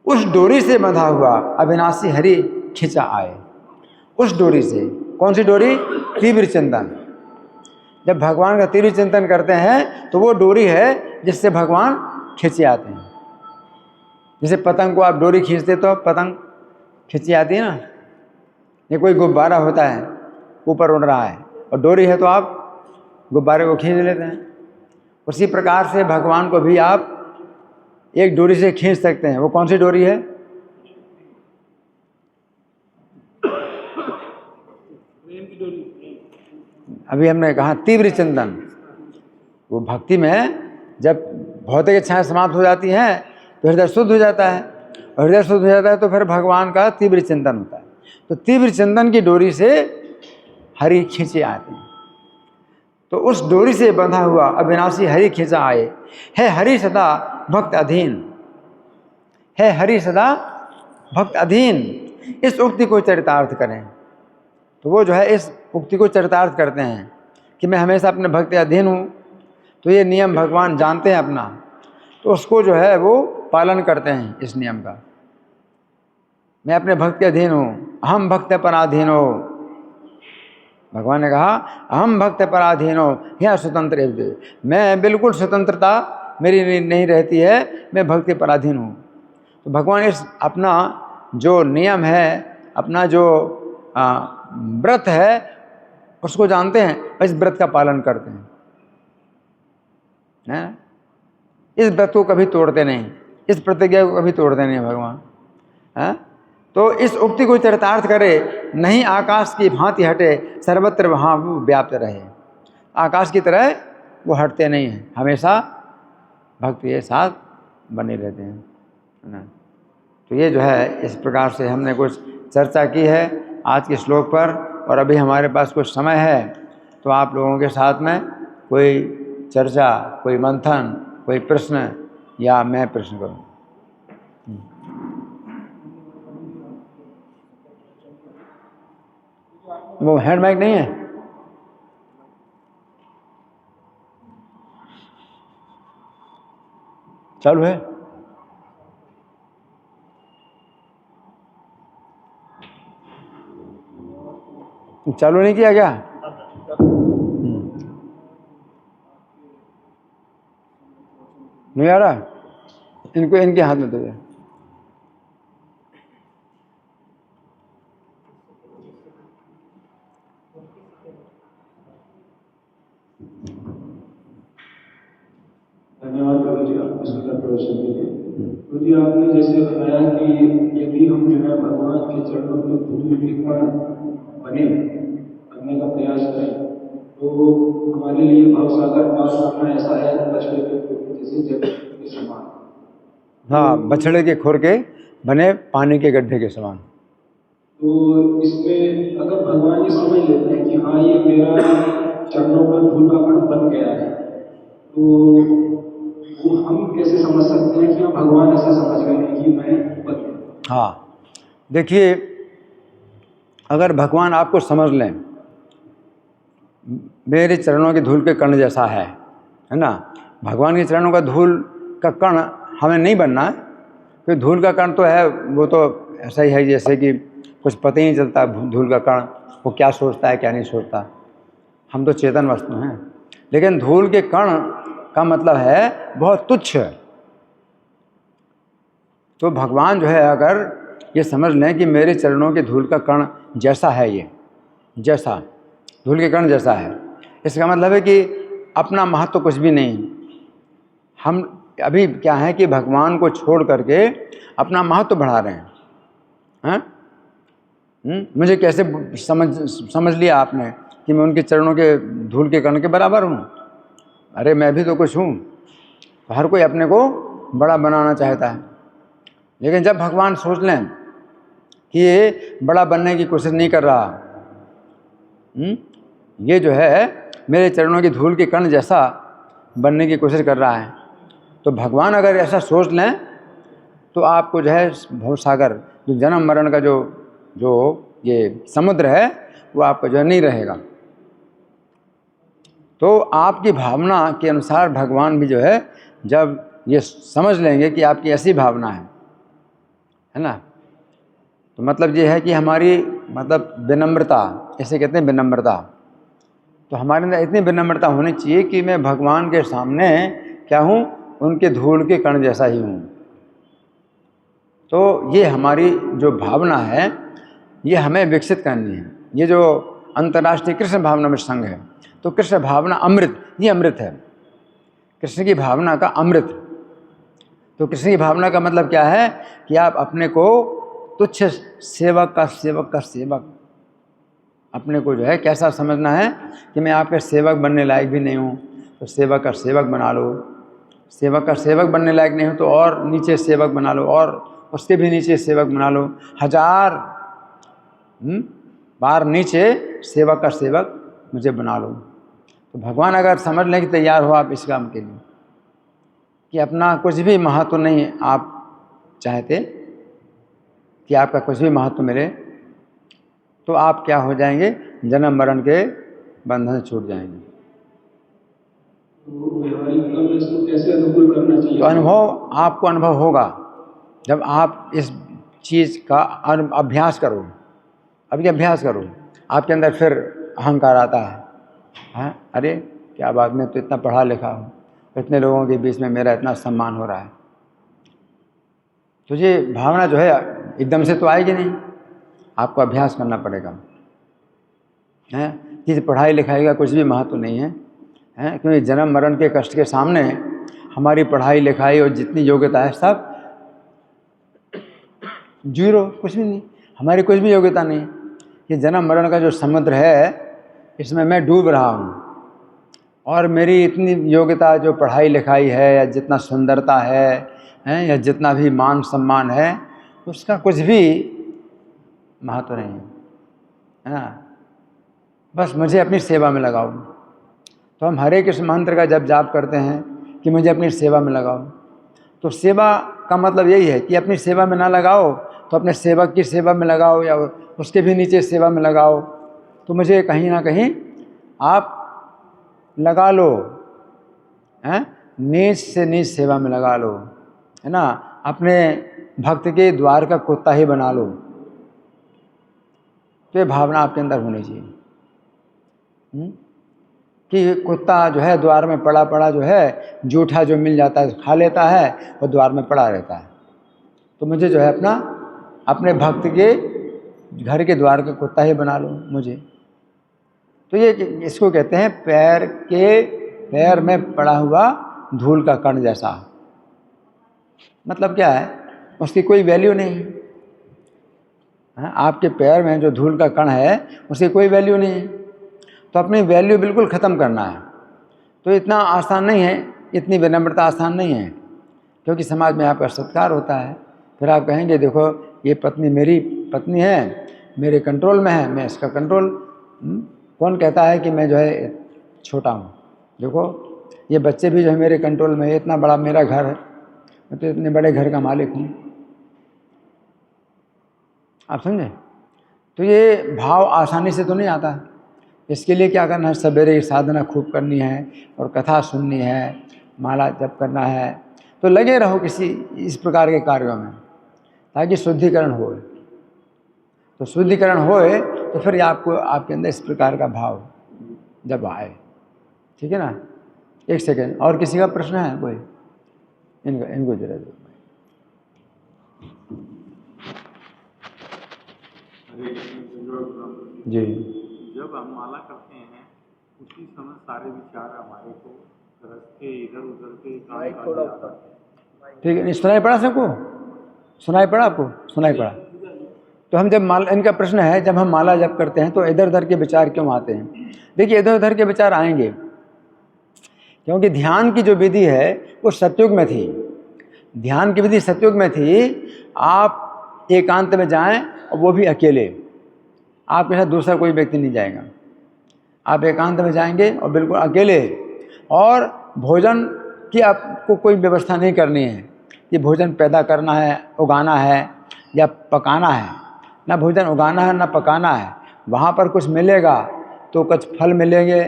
उस डोरी से बंधा हुआ अविनाशी हरि खिंचा आए। उस डोरी से, कौन सी डोरी? तीव्र चिंतन। जब भगवान का तीव्र चिंतन करते हैं, तो वो डोरी है जिससे भगवान खिंचे आते हैं। जैसे पतंग को आप डोरी खींचते तो पतंग खिंची आती है ना। ये कोई गुब्बारा होता है, ऊपर उड़ रहा है, और डोरी है तो आप गुब्बारे को खींच लेते हैं। उसी प्रकार से भगवान को भी आप एक डोरी से खींच सकते हैं। वो कौन सी डोरी है? अभी हमने कहा तीव्र चिंतन। वो भक्ति में जब भौतिक इच्छाएं समाप्त हो जाती हैं, तो हृदय शुद्ध हो जाता है, और हृदय शुद्ध हो जाता है तो फिर भगवान का तीव्र चिंतन होता है। तो तीव्र चिंतन की डोरी से हरि खींचे आते हैं। तो उस डोरी से बंधा हुआ अविनाशी हरि खींचा आए। है हरि सदा भक्त अधीन, है हरि सदा भक्त अधीन। इस उक्ति को चरितार्थ करें, तो वो जो है इस उक्ति को चरितार्थ करते हैं कि मैं हमेशा अपने भक्त के अधीन हूँ। तो ये नियम भगवान जानते हैं अपना, तो उसको जो है वो पालन करते हैं इस नियम का। मैं अपने भक्त के अधीन हूँ, हम भक्त पराधीन हो। भगवान ने कहा हम भक्त पराधीन हो या स्वतंत्र। मैं बिल्कुल स्वतंत्रता मेरी नहीं रहती है, मैं भक्ति पराधीन हूँ। तो भगवान इस अपना जो नियम है, अपना जो व्रत है उसको जानते हैं, इस व्रत का पालन करते हैं। इस व्रत को कभी तोड़ते नहीं, इस प्रतिज्ञा को कभी तोड़ते नहीं भगवान। है तो इस उक्ति को चरितार्थ करे, नहीं आकाश की भांति हटे, सर्वत्र वहाँ वो व्याप्त रहे। आकाश की तरह वो हटते नहीं हैं, हमेशा भक्त के साथ बने रहते हैं, है ना। तो ये जो है इस प्रकार से हमने कुछ चर्चा की है आज के श्लोक पर। और अभी हमारे पास कुछ समय है, तो आप लोगों के साथ में कोई चर्चा, कोई मंथन, कोई प्रश्न, या मैं प्रश्न करूं। वो हैंड माइक नहीं है? चालू है? चालू नहीं किया क्या? नहीं आ रहा? इनको इनके हाथ में दो। धन्यवाद प्रभु जी, आपको सुंदर प्रवचन के लिए। प्रभु जी, आपने जैसे बताया कि यदि हम जो है भगवान के चरणों के धूल के कण बनने का प्रयास करें, तो हमारे लिए भवसागर पार करना ऐसा है बछड़े के खुर के जैसे जगत के समान। हाँ, बछड़े के खुर के बने पानी के गड्ढे के समान। तो इसमें अगर भगवान ये समझ लेते हैं कि हाँ ये मेरा चरणों का धूल का कण बन गया है, तो वो हम कैसे समझ सकते हैं कि हाँ भगवान ऐसे समझ गए हैं कि मैं बन गया? हाँ, देखिए, अगर भगवान आपको समझ लें मेरे चरणों के धूल के कण जैसा है ना। भगवान के चरणों का धूल का कण हमें नहीं बनना है, क्योंकि धूल का कण तो है, वो तो ऐसा ही है जैसे कि कुछ पता ही नहीं चलता धूल का कण वो क्या सोचता है क्या नहीं सोचता। हम तो चेतन वस्तु हैं, लेकिन धूल के कण का मतलब है बहुत तुच्छ। तो भगवान जो है अगर ये समझ लें कि मेरे चरणों के धूल का कण जैसा है, ये जैसा धूल के कण जैसा है, इसका मतलब है कि अपना महत्व तो कुछ भी नहीं। हम अभी क्या है कि भगवान को छोड़ करके अपना महत्व बढ़ा रहे हैं। मुझे कैसे समझ लिया आपने कि मैं उनके चरणों के धूल के कण के बराबर हूँ? अरे मैं भी तो कुछ हूँ। तो हर कोई अपने को बड़ा बनाना चाहता है, लेकिन जब भगवान सोच लें कि ये बड़ा बनने की कोशिश नहीं कर रहा, ये जो है मेरे चरणों की धूल के कण जैसा बनने की कोशिश कर रहा है, तो भगवान अगर ऐसा सोच लें तो आपको जो है भवसागर, जो जन्म मरण का जो ये समुद्र है, वो आपका जो है नहीं रहेगा। तो आपकी भावना के अनुसार भगवान भी जो है जब ये समझ लेंगे कि आपकी ऐसी भावना है ना, तो मतलब ये है कि हमारी मतलब विनम्रता, ऐसे कहते हैं विनम्रता। तो हमारे अंदर इतनी विनम्रता होनी चाहिए कि मैं भगवान के सामने क्या हूँ, उनके धूल के कण जैसा ही हूँ। तो ये हमारी जो भावना है ये हमें विकसित करनी है। ये जो अंतर्राष्ट्रीय कृष्ण भावना में संघ है, तो कृष्ण भावना अमृत, ये अमृत है, कृष्ण की भावना का अमृत। तो कृष्ण की भावना का मतलब क्या है कि आप अपने को तुच्छ सेवक का सेवक अपने को जो है कैसा समझना है कि मैं आपके सेवक बनने लायक भी नहीं हूँ, तो सेवक का सेवक बना लो। सेवक का सेवक बनने लायक नहीं हो तो और नीचे सेवक बना लो, और उसके भी नीचे सेवक बना लो, 1000 बार नीचे सेवक का सेवक मुझे बना लो। तो भगवान अगर समझ लें कि तैयार हो आप इस काम के लिए कि अपना कुछ भी महत्व नहीं आप चाहते कि आपका कुछ भी महत्व मिले, तो आप क्या हो जाएंगे, जन्म मरण के बंधन छूट जाएंगे। तो अनुभव, आपको अनुभव होगा जब आप इस चीज़ का अभ्यास करो। अभी अभ्यास करो, आपके अंदर फिर अहंकार आता है, हाँ अरे क्या बात, मैं तो इतना पढ़ा लिखा हूँ, इतने लोगों के बीच में मेरा इतना सम्मान हो रहा है। तो ये भावना जो है एकदम से तो आएगी नहीं, आपको अभ्यास करना पड़ेगा, हैं। किसी पढ़ाई लिखाई का कुछ भी महत्व नहीं है, हैं, क्योंकि जन्म मरण के कष्ट के सामने हमारी पढ़ाई लिखाई और जितनी योग्यता है सब जीरो, कुछ भी नहीं, हमारी कुछ भी योग्यता नहीं। ये जन्म मरण का जो समुद्र है इसमें मैं डूब रहा हूँ, और मेरी इतनी योग्यता जो पढ़ाई लिखाई है या जितना सुंदरता है या जितना भी मान सम्मान है उसका कुछ भी महत्व नहीं है ना। बस मुझे अपनी सेवा में लगाओ। तो हम हरे कृष्ण मंत्र का जब जाप करते हैं कि मुझे अपनी सेवा में लगाओ, तो सेवा का मतलब यही है कि अपनी सेवा में ना लगाओ तो अपने सेवक की सेवा में लगाओ या उसके भी नीचे सेवा में लगाओ। तो मुझे कहीं ना कहीं आप लगा लो, हैं, नीच से नीच सेवा में लगा लो, है ना। अपने भक्त के द्वार का कुत्ता ही बना लो। तो ये भावना आपके अंदर होनी चाहिए कि कुत्ता जो है द्वार में पड़ा पड़ा जो है जूठा जो मिल जाता है खा लेता है, वो द्वार में पड़ा रहता है। तो मुझे जो है अपने भक्त के घर के द्वार का कुत्ता ही बना लो मुझे। तो ये इसको कहते हैं पैर में पड़ा हुआ धूल का कण जैसा। मतलब क्या है, उसकी कोई वैल्यू नहीं है। आपके पैर में जो धूल का कण है उसकी कोई वैल्यू नहीं है, तो अपनी वैल्यू बिल्कुल ख़त्म करना है। तो इतना आसान नहीं है, इतनी विनम्रता आसान नहीं है, क्योंकि समाज में आपका सत्कार होता है। फिर आप कहेंगे देखो ये पत्नी मेरी पत्नी है, मेरे कंट्रोल में है, मैं इसका कंट्रोल। कौन कहता है कि मैं जो है छोटा हूँ? देखो ये बच्चे भी जो है मेरे कंट्रोल में है, इतना बड़ा मेरा घर है, मैं तो इतने बड़े घर का मालिक हूँ। आप समझे? तो ये भाव आसानी से तो नहीं आता। इसके लिए क्या करना है, सवेरे ही साधना खूब करनी है और कथा सुननी है, माला जप करना है। तो लगे रहो किसी इस प्रकार के कार्यों में ताकि शुद्धिकरण हो। तो शुद्धिकरण होए तो फिर आपको आपके अंदर इस प्रकार का भाव जब आए, ठीक है ना। एक सेकेंड, और किसी का प्रश्न है कोई? इनको जरा दो। जी, जब हम माला करते हैं उसी समय सारे विचार हमारे को रस्ते इधर उधर के ठीक है। सुनाई पड़ा सबको? सुनाई पड़ा आपको? सुनाई पड़ा? तो हम जब माला, इनका प्रश्न है जब हम माला जप करते हैं तो इधर उधर के विचार क्यों आते हैं? देखिए इधर उधर के विचार आएंगे क्योंकि ध्यान की जो विधि है वो सतयुग में थी। ध्यान की विधि सतयुग में थी। आप एकांत में जाएं और वो भी अकेले, आपके साथ दूसरा कोई व्यक्ति नहीं जाएगा। आप एकांत में जाएंगे और बिल्कुल अकेले, और भोजन की आपको कोई व्यवस्था नहीं करनी है कि भोजन पैदा करना है, उगाना है या पकाना है। ना भोजन उगाना है ना पकाना है। वहाँ पर कुछ मिलेगा तो कुछ फल मिलेंगे,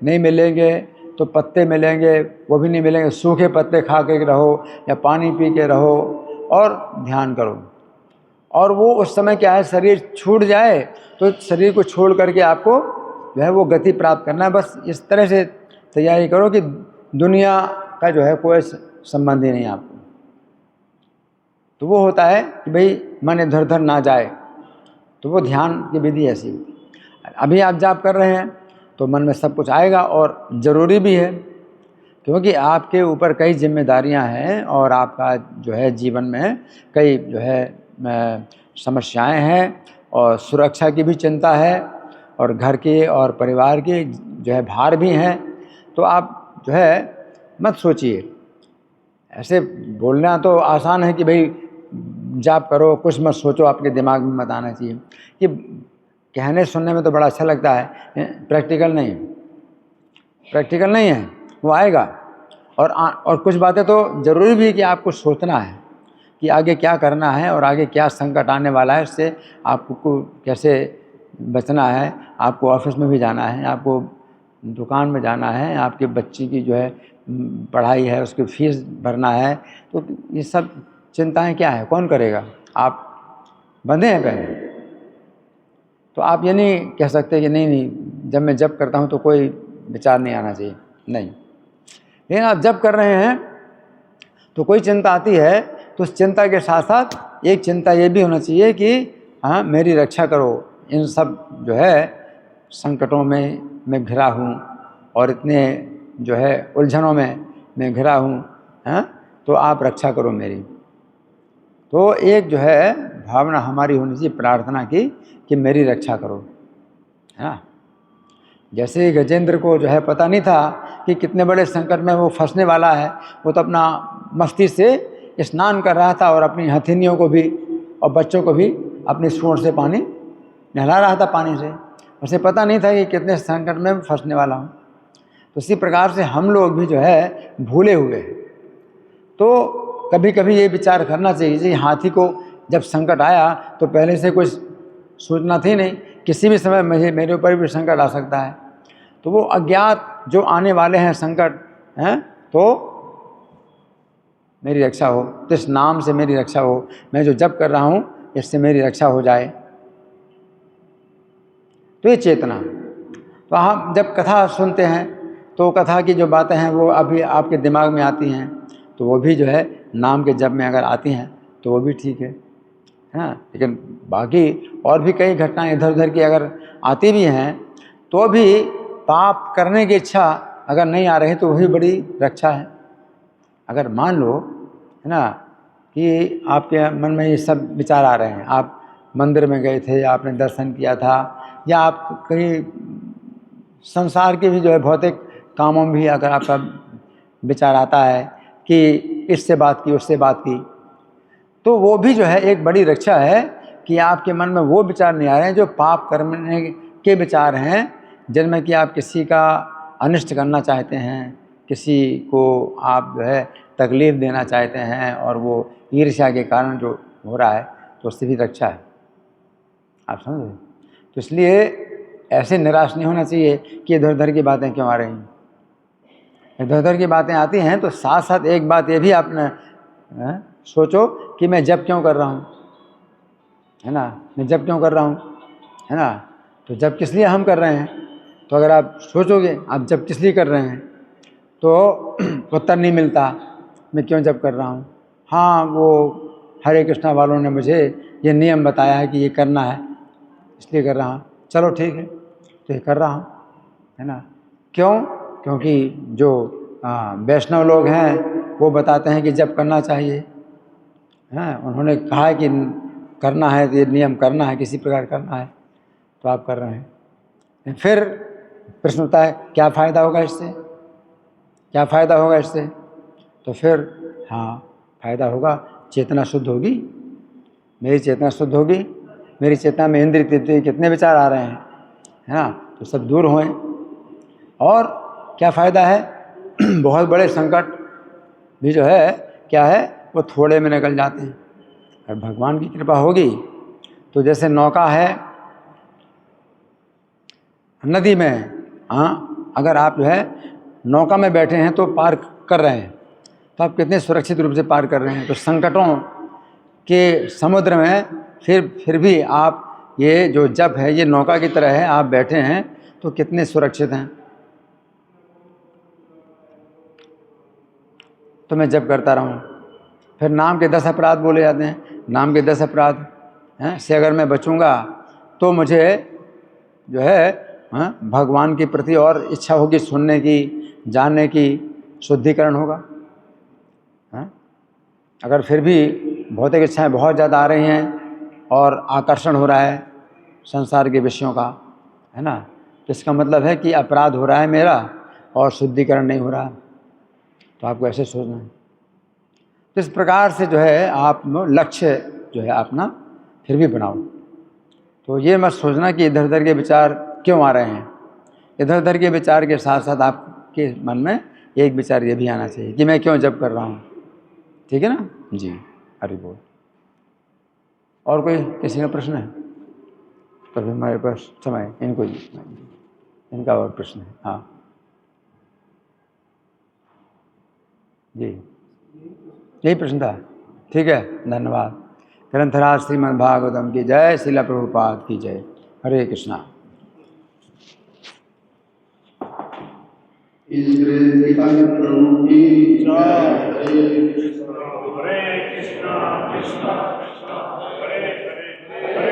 नहीं मिलेंगे तो पत्ते मिलेंगे, वो भी नहीं मिलेंगे। सूखे पत्ते खा के रहो या पानी पी के रहो और ध्यान करो। और वो उस समय क्या है, शरीर छूट जाए तो शरीर को छोड़ करके आपको जो है वो गति प्राप्त करना है। बस इस तरह से तैयारी करो कि दुनिया का जो है कोई संबंध ही नहीं आपको। तो वो होता है कि भाई मन इधर उधर ना जाए, तो वो ध्यान की विधि ऐसी होती है। अभी आप जाप कर रहे हैं तो मन में सब कुछ आएगा, और ज़रूरी भी है क्योंकि आपके ऊपर कई जिम्मेदारियां हैं और आपका जो है जीवन में कई जो है समस्याएं हैं, और सुरक्षा की भी चिंता है, और घर के और परिवार के जो है भार भी हैं। तो आप जो है मत सोचिए, ऐसे बोलना तो आसान है कि भाई जाप करो, कुछ मत सोचो, आपके दिमाग में मत आना चाहिए। कि कहने सुनने में तो बड़ा अच्छा लगता है, प्रैक्टिकल नहीं, प्रैक्टिकल नहीं है। वो आएगा, और कुछ बातें तो ज़रूरी भी कि आपको सोचना है कि आगे क्या करना है और आगे क्या संकट आने वाला है, इससे आपको कैसे बचना है। आपको ऑफिस में भी जाना है, आपको दुकान में जाना है, आपके बच्चे की जो है पढ़ाई है, उसकी फीस भरना है। तो ये सब चिंताएं क्या है, कौन करेगा? आप बंधे हैं पहले। तो आप ये नहीं कह सकते कि नहीं जब मैं जप करता हूँ तो कोई विचार नहीं आना चाहिए, नहीं। लेकिन आप जप कर रहे हैं तो कोई चिंता आती है तो उस चिंता के साथ साथ एक चिंता ये भी होना चाहिए कि हाँ मेरी रक्षा करो, इन सब जो है संकटों में मैं घिरा हूँ और इतने जो है उलझनों में मैं घिरा हूँ, हाँ तो आप रक्षा करो मेरी। तो एक जो है भावना हमारी होनी चाहिए प्रार्थना की कि मेरी रक्षा करो, है ना। जैसे गजेंद्र को जो है पता नहीं था कि कितने बड़े संकट में वो फंसने वाला है, वो तो अपना मस्ती से स्नान कर रहा था और अपनी हथिनियों को भी और बच्चों को भी अपनी सूंड से पानी नहला रहा था पानी से। उसे पता नहीं था कि कितने संकट में मैं फंसने वाला हूँ। तो इसी प्रकार से हम लोग भी जो है भूले हुए हैं। तो कभी कभी ये विचार करना चाहिए कि हाथी को जब संकट आया तो पहले से कुछ सूचना थी नहीं, किसी भी समय मेरे ऊपर भी संकट आ सकता है। तो वो अज्ञात जो आने वाले हैं संकट हैं, तो मेरी रक्षा हो, तो इस नाम से मेरी रक्षा हो, मैं जो जप कर रहा हूँ इससे मेरी रक्षा हो जाए। तो ये चेतना। तो हम जब कथा सुनते हैं तो कथा की जो बातें हैं वो अभी आपके दिमाग में आती हैं, तो वो भी जो है नाम के जप में अगर आती हैं तो वो भी ठीक है, हाँ। लेकिन बाकी और भी कई घटनाएं इधर उधर की अगर आती भी हैं तो भी पाप करने की इच्छा अगर नहीं आ रही तो वही बड़ी रक्षा है। अगर मान लो, है ना, कि आपके मन में ये सब विचार आ रहे हैं, आप मंदिर में गए थे, आपने दर्शन किया था, या आप कहीं संसार के भी जो है भौतिक कामों में भी अगर आपका विचार आता है कि इससे बात की उससे बात की, तो वो भी जो है एक बड़ी रक्षा है कि आपके मन में वो विचार नहीं आ रहे हैं जो पाप करने के विचार हैं, जिनमें कि आप किसी का अनिष्ट करना चाहते हैं, किसी को आप जो है तकलीफ देना चाहते हैं, और वो ईर्ष्या के कारण जो हो रहा है तो उससे भी रक्षा है। आप समझ रहे? तो इसलिए ऐसे निराश नहीं होना चाहिए कि इधर उधर की बातें क्यों आ रही हैं। इधर उधर की बातें आती हैं तो साथ साथ एक बात ये भी आपने सोचो कि मैं जप क्यों कर रहा हूँ, है ना, मैं जप क्यों कर रहा हूँ, है ना। तो जप किस लिए हम कर रहे हैं, तो अगर आप सोचोगे आप जप किस लिए कर रहे हैं तो उत्तर नहीं मिलता, मैं क्यों जप कर रहा हूँ। हाँ, वो हरे कृष्णा वालों ने मुझे ये नियम बताया है कि ये करना है इसलिए कर रहा हूँ, चलो ठीक है तो ये कर रहा हूँ, है ना। क्यों? क्योंकि जो वैष्णव लोग हैं वो बताते हैं कि जप करना चाहिए, हैं, उन्होंने कहा है कि करना है, ये नियम करना है, किसी प्रकार करना है, तो आप कर रहे हैं। फिर प्रश्न उठता है क्या फ़ायदा होगा इससे, क्या फ़ायदा होगा इससे। तो फिर हाँ फ़ायदा होगा, चेतना शुद्ध होगी, मेरी चेतना शुद्ध होगी, मेरी चेतना में इंद्रिय तृप्ति कितने विचार आ रहे हैं, है ना, तो सब दूर हों। और क्या फ़ायदा है बहुत बड़े संकट भी जो है क्या है वो थोड़े में निकल जाते हैं। और भगवान की कृपा होगी तो जैसे नौका है नदी में, हाँ, अगर आप जो है नौका में बैठे हैं तो पार कर रहे हैं तो आप कितने सुरक्षित रूप से पार कर रहे हैं। तो संकटों के समुद्र में फिर भी आप ये जो जप है ये नौका की तरह है, आप बैठे हैं तो कितने सुरक्षित हैं। तो मैं जप करता रहूं। फिर नाम के 10 अपराध बोले जाते हैं, नाम के 10 अपराध हैं से अगर मैं बचूंगा तो मुझे जो है भगवान के प्रति और इच्छा होगी, सुनने की, जानने की, शुद्धिकरण होगा। अगर फिर भी भौतिक इच्छाएं बहुत ज़्यादा आ रही हैं और आकर्षण हो रहा है संसार के विषयों का, है ना, तो इसका मतलब है कि अपराध हो रहा है मेरा और शुद्धिकरण नहीं हो रहा। तो आपको ऐसे सोचना है। तो इस प्रकार से जो है आप लक्ष्य जो है अपना फिर भी बनाओ। तो ये मत सोचना कि इधर उधर के विचार क्यों आ रहे हैं। इधर उधर के विचार के साथ साथ आपके मन में एक विचार ये भी आना चाहिए कि मैं क्यों जप कर रहा हूँ। ठीक है ना जी, हरि बोल। और कोई किसी का प्रश्न है तो फिर हमारे पास समय, इनका और प्रश्न है। हाँ जी, यही प्रश्न था। ठीक है, धन्यवाद। ग्रंथराज श्रीमद् भागवतम की जय, श्रील प्रभुपाद की जय। हरे कृष्णा। इस गीतानंद प्रभु की जय। हरे कृष्ण कृष्णा कृष्णा कृष्णा हरे हरे हरे